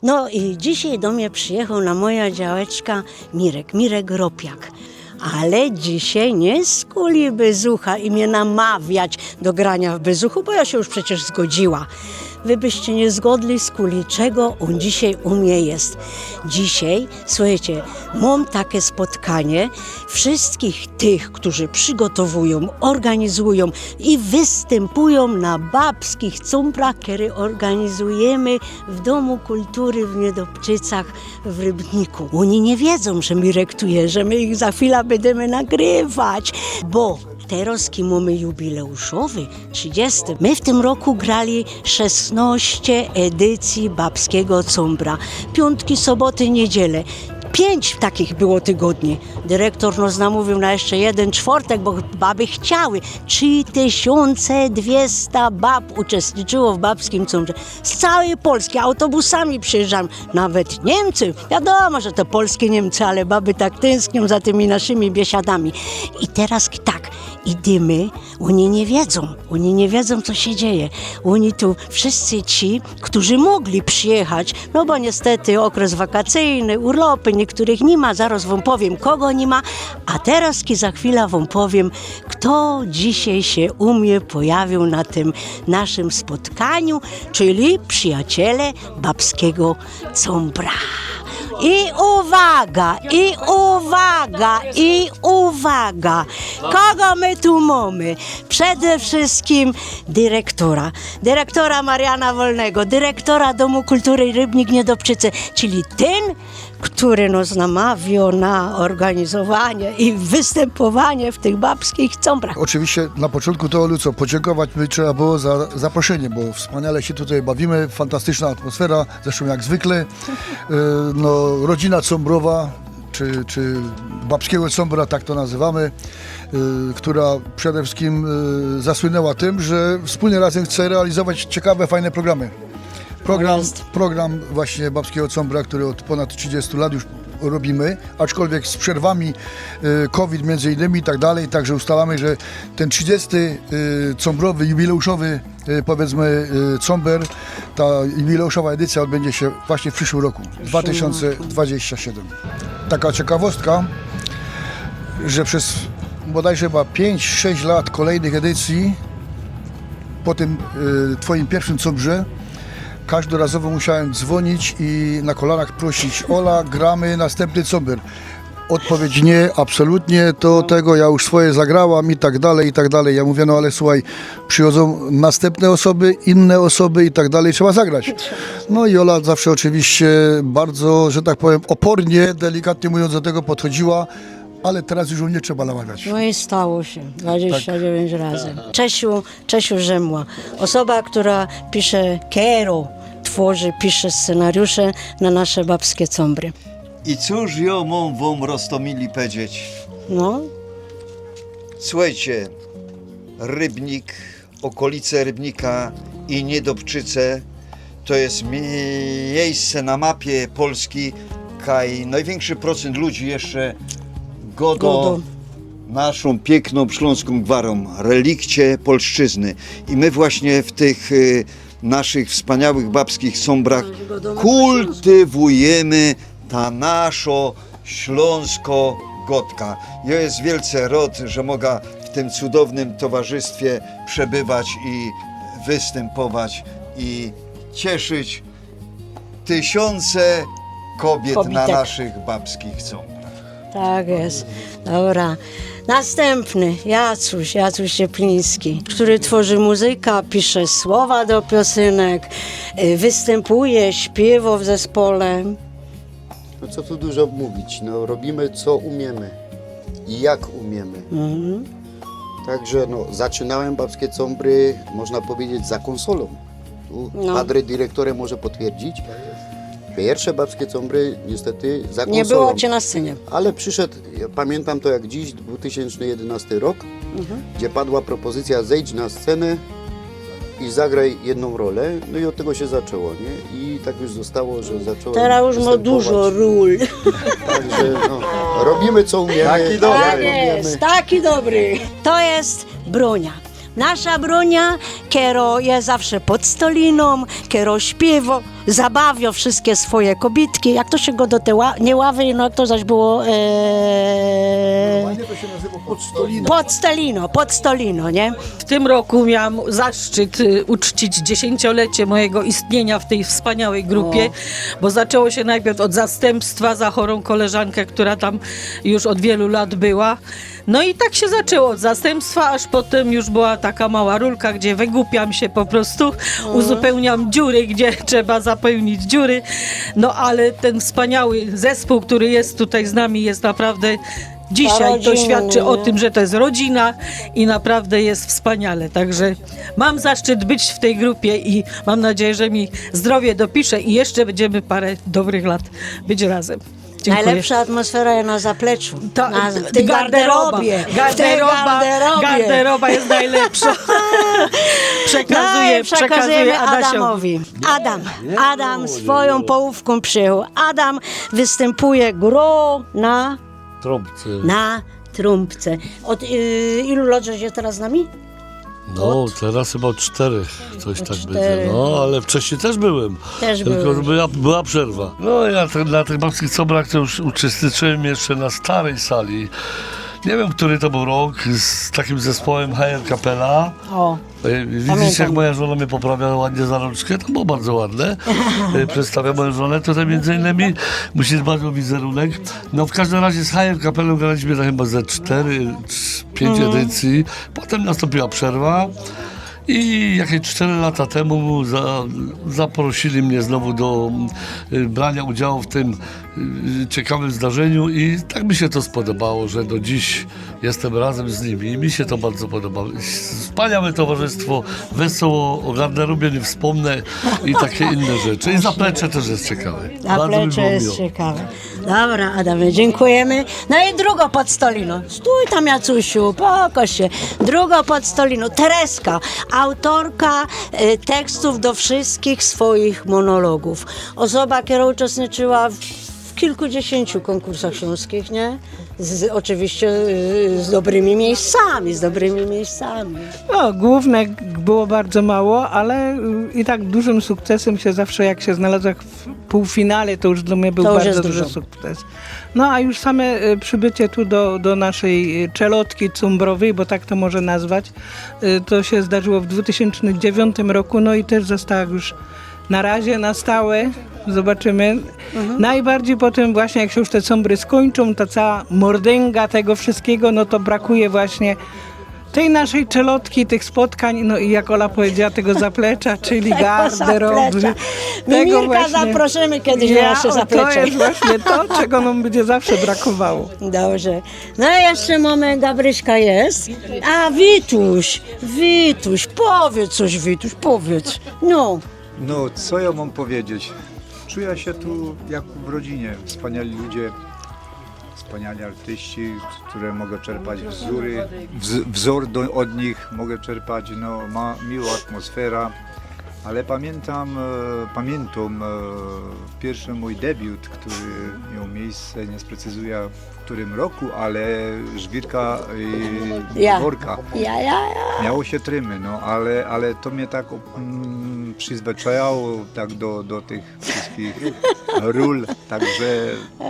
No i dzisiaj do mnie przyjechał na moja działeczka Mirek Ropiak. Ale dzisiaj nie z kuli Bezucha i mnie namawiać do grania w Bezuchu, bo ja się już przecież zgodziła. Wy byście nie zgodli z kuli, czego on dzisiaj u mnie jest. Dzisiaj, słuchajcie, mam takie spotkanie wszystkich tych, którzy przygotowują, organizują i występują na babskich cumprach, które organizujemy w Domu Kultury w Niedobczycach w Rybniku. Oni nie wiedzą, że Mirek tu jest, że my ich za chwilę będziemy nagrywać, bo teraz mamy jubileuszowy, 30. My w tym roku grali 16 edycji babskiego cumbra. Piątki, soboty, niedzielę. 5 takich było tygodni. Dyrektor nas namówił na jeszcze jeden czwartek, bo baby chciały. 3200 bab uczestniczyło w babskim cumbrze. Z całej Polski autobusami przyjeżdżają. Nawet Niemcy. Wiadomo, że to polskie Niemcy, ale baby tak tęsknią za tymi naszymi biesiadami. I teraz tak, idziemy, oni nie wiedzą, co się dzieje. Oni tu wszyscy ci, którzy mogli przyjechać, no bo niestety okres wakacyjny, urlopy, niektórych nie ma, zaraz wam powiem, kogo nie ma, a teraz za chwilę wam powiem, kto dzisiaj się u mnie pojawił na tym naszym spotkaniu, czyli przyjaciele babskiego cumbra. I uwaga! Kogo my tu mamy? Przede wszystkim dyrektora Mariana Wolnego, dyrektora Domu Kultury Rybnik Niedobczyce, czyli ten, który nas namawiał na organizowanie i występowanie w tych babskich cumbrach. Oczywiście na początku to, co podziękować by trzeba było za zaproszenie, bo wspaniale się tutaj bawimy, fantastyczna atmosfera, zresztą jak zwykle. No, rodzina cumbrowa, czy babskiego cumbra, tak to nazywamy, która przede wszystkim zasłynęła tym, że wspólnie razem chce realizować ciekawe, fajne programy. Program właśnie babskiego cumbra, który od ponad 30 lat już robimy, aczkolwiek z przerwami COVID między innymi i tak dalej, także ustalamy, że ten 30 cumbrowy, jubileuszowy powiedzmy cumber, ta jubileuszowa edycja odbędzie się właśnie w przyszłym roku, 2027. Taka ciekawostka, że przez bodajże chyba 5-6 lat kolejnych edycji po tym twoim pierwszym cumbrze każdorazowo musiałem dzwonić i na kolanach prosić: Ola, gramy następny cumber. Odpowiedź: nie, absolutnie, to tego ja już swoje zagrałam i tak dalej, i tak dalej. Ja mówię: no ale słuchaj, przychodzą następne osoby, inne osoby i tak dalej, trzeba zagrać. No i Ola zawsze oczywiście bardzo, że tak powiem, opornie, delikatnie mówiąc, do tego podchodziła. Ale teraz już nie trzeba namawiać. No i stało się 29 razy. Czesiu Rzemła, osoba, która pisze pisze scenariusze na nasze babskie cumbry. I cóż ja mam wam Rostomili powiedzieć? No, Słuchajcie, Rybnik, okolice Rybnika i Niedobczyce to jest miejsce na mapie Polski, kaj największy procent ludzi jeszcze godo naszą piękną śląską gwarą, relikcie polszczyzny. I my właśnie w tych naszych wspaniałych babskich cumbrach kultywujemy ta naszo śląsko gotka. Ja jest wielce rad, że mogę w tym cudownym towarzystwie przebywać i występować i cieszyć tysiące kobiet na naszych babskich cumbrach. tak jest. Dobra. Następny, Jacuś Ciepliński, który tworzy muzykę, pisze słowa do piosenek, występuje, śpiewa w zespole. No co tu dużo mówić, no robimy co umiemy i jak umiemy. Także no, zaczynałem babskie cumbry, można powiedzieć, za konsolą. Tu padre dyrektorem może potwierdzić. Pierwsze babskie cumbry niestety za konsolą. Nie było cię na scenie. Ale przyszedł, ja pamiętam to jak dziś, 2011 rok, gdzie padła propozycja: zejdź na scenę i zagraj jedną rolę. No i od tego się zaczęło, nie? I tak już zostało, że zacząłem Teraz już ma dużo ról. Także no, robimy co umiemy. Taki dobry. Tak jest, taki dobry. To jest Brunia. Nasza Brunia, kiero jest zawsze pod stoliną, kiero śpiewa, zabawio wszystkie swoje kobitki. Jak to się go do tej nie ławy, no jak to zaś było... To się nazywa Podstolina. Podstolino, nie? W tym roku miałam zaszczyt uczcić 10-lecie mojego istnienia w tej wspaniałej grupie, bo zaczęło się najpierw od zastępstwa za chorą koleżankę, która tam już od wielu lat była. No i tak się zaczęło od zastępstwa, aż potem już była taka mała rulka, gdzie wygłupiam się po prostu, uzupełniam dziury, gdzie trzeba zapełnić dziury. No ale ten wspaniały zespół, który jest tutaj z nami, jest naprawdę... Dzisiaj to rodzina, świadczy o nie? tym, że to jest rodzina i naprawdę jest wspaniale. Także mam zaszczyt być w tej grupie i mam nadzieję, że mi zdrowie dopisze i jeszcze będziemy parę dobrych lat być razem. Dziękuję. Najlepsza atmosfera jest na zapleczu, Ta- w tej garderobie. W tej garderobie. Garderoba jest najlepsza. Przekazuję Przekazujemy Adasiowi. Adamowi. Adam swoją połówką przyjął. Adam występuje gro na trąbce. Od ilu lat jest teraz z nami? No, teraz chyba od 4, coś tak 4. będzie. No, ale wcześniej też byłem. Też Tylko byłeś. była przerwa. No, ja na tych babskich cobrach to już uczestniczyłem jeszcze na starej sali. Nie wiem, który to był rok, z takim zespołem HR Kapela. O, Widzicie, Pamiętam. jak moja żona mnie poprawia ładnie za rączkę? To było bardzo ładne. Przedstawia moją żonę tutaj między innymi. Musi dbać o wizerunek. No w każdym razie z HR Kapelą graliśmy na chyba ze 4-5 edycji. Potem nastąpiła przerwa. I jakieś 4 lata temu zaprosili mnie znowu do brania udziału w tym ciekawym zdarzeniu i tak mi się to spodobało, że do dziś jestem razem z nimi i mi się to bardzo podoba. Wspaniałe towarzystwo, wesoło, o garderobie nie wspomnę i takie inne rzeczy. I zaplecze też jest ciekawe. Bardzo mi zaplecze było jest miło. ciekawe. Dobra, Adamie, dziękujemy. No i drugo Podstolino. Stój tam, Jacusiu, pokaż się. Drugo Podstolino. Tereska, autorka tekstów do wszystkich swoich monologów. Osoba, która uczestniczyła w kilkudziesięciu konkursach śląskich, nie? Oczywiście z dobrymi miejscami. No, główne było bardzo mało, ale i tak dużym sukcesem się zawsze, jak się znalazła w półfinale, to już dla mnie był To już bardzo jest duży dużo. sukces. No a już same przybycie tu do naszej czelotki cumbrowej, bo tak to może nazwać, to się zdarzyło w 2009 roku, no i też została już na razie na stałe. Zobaczymy. Najbardziej potem właśnie, jak się już te cumbry skończą, ta cała mordęga tego wszystkiego, no to brakuje właśnie tej naszej czelotki, tych spotkań, no i jak Ola powiedziała, tego zaplecza, czyli garderoby. Zaplecza. Tego Mimirka zaprosimy kiedyś na nasze To zaplecze. jest właśnie to, czego nam będzie zawsze brakowało. Dobrze. No i jeszcze mamy, Gabryśka jest. A Wituś, powiedz coś, Wituś, powiedz. No. No, co ja mam powiedzieć? Czuję się tu jak w rodzinie. Wspaniali ludzie, wspaniali artyści, które mogę czerpać wzór od nich mogę czerpać. No, ma miła atmosfera, ale pamiętam pierwszy mój debiut, który miał miejsce, nie sprecyzuję w którym roku, ale Żwirka i Ja. Worka. Ja. Miało się trymy, no, ale to mnie tak przyzwyczajało tak do tych wszystkich ról, także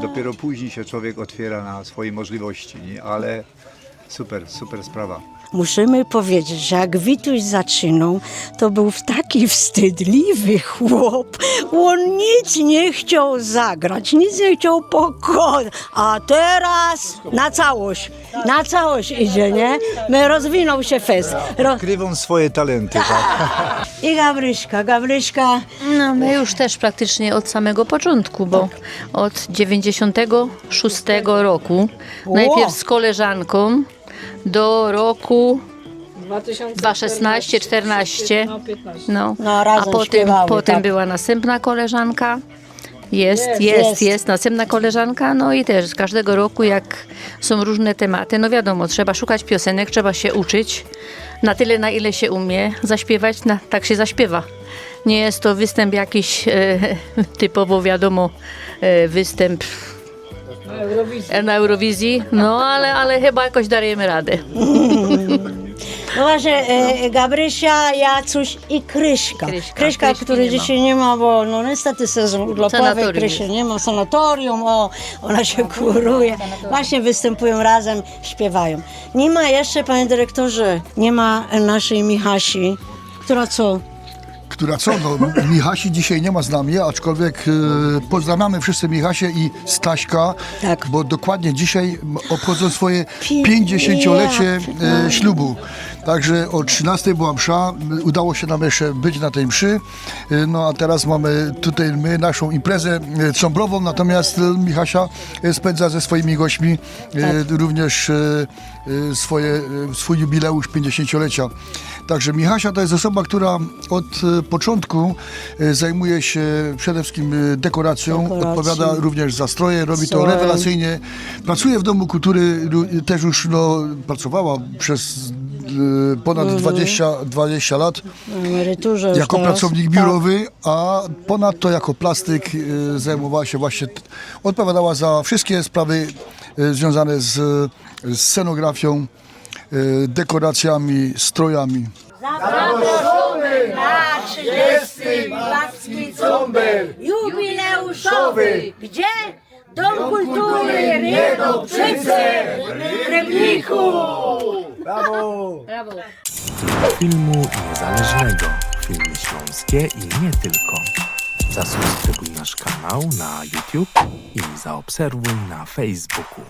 dopiero później się człowiek otwiera na swoje możliwości, nie? Ale super sprawa. Musimy powiedzieć, że jak Wituś zaczynał, to był taki wstydliwy chłop. On nic nie chciał zagrać, nic nie chciał pokonać. A teraz na całość idzie, nie? My rozwinął się fest. Krywą swoje talenty, tak? I Gabryśka. No, my już też praktycznie od samego początku, bo od 96 roku, najpierw z koleżanką do roku 2016-14, no, No, razem a śpiewały, potem tak. była następna koleżanka, Jest. jest następna koleżanka, no i też z każdego roku, jak są różne tematy, no wiadomo, trzeba szukać piosenek, trzeba się uczyć na tyle, na ile się umie, zaśpiewać, tak się zaśpiewa. Nie jest to występ jakiś typowo, wiadomo, występ na Eurowizji, no ale chyba jakoś dajemy radę. No właśnie, Gabrysia, Jacuś i Kryśka. Kryśka, Kryśki który nie ma. dzisiaj nie ma, bo no niestety sezon urlopowy, Sanatorium Krysie jest. nie ma, sanatorium, ona się kuruje. Właśnie występują razem, śpiewają. Nie ma jeszcze, panie dyrektorze, nie ma naszej Michasi, która co? Która co? No, Michasi dzisiaj nie ma z nami, aczkolwiek pozdrawiamy wszyscy Michasie i Staśka, Tak. bo dokładnie dzisiaj obchodzą swoje Pi- 50-lecie ja- ślubu. Także o 13 była msza, udało się nam jeszcze być na tej mszy, no a teraz mamy tutaj my naszą imprezę combrową, natomiast Michasia spędza ze swoimi gośćmi również swój jubileusz 50-lecia. Także Michasia to jest osoba, która od początku zajmuje się przede wszystkim dekoracją, Dekoracją. odpowiada również za stroje, robi to Stroje. rewelacyjnie. Pracuje w Domu Kultury, też już pracowała przez ponad 20 lat Na emeryturze już jako teraz. pracownik Tak. biurowy, a ponadto jako plastyk zajmowała się właśnie, odpowiadała za wszystkie sprawy związane z scenografią, dekoracjami, strojami. Zapraszamy na 30. Babski Cumber jubileuszowy. Gdzie? Dom Kultury Niedobczyce w Rybniku. Filmu niezależnego, filmy śląskie i nie tylko. Zasubskrybuj nasz kanał na YouTube i zaobserwuj na Facebooku.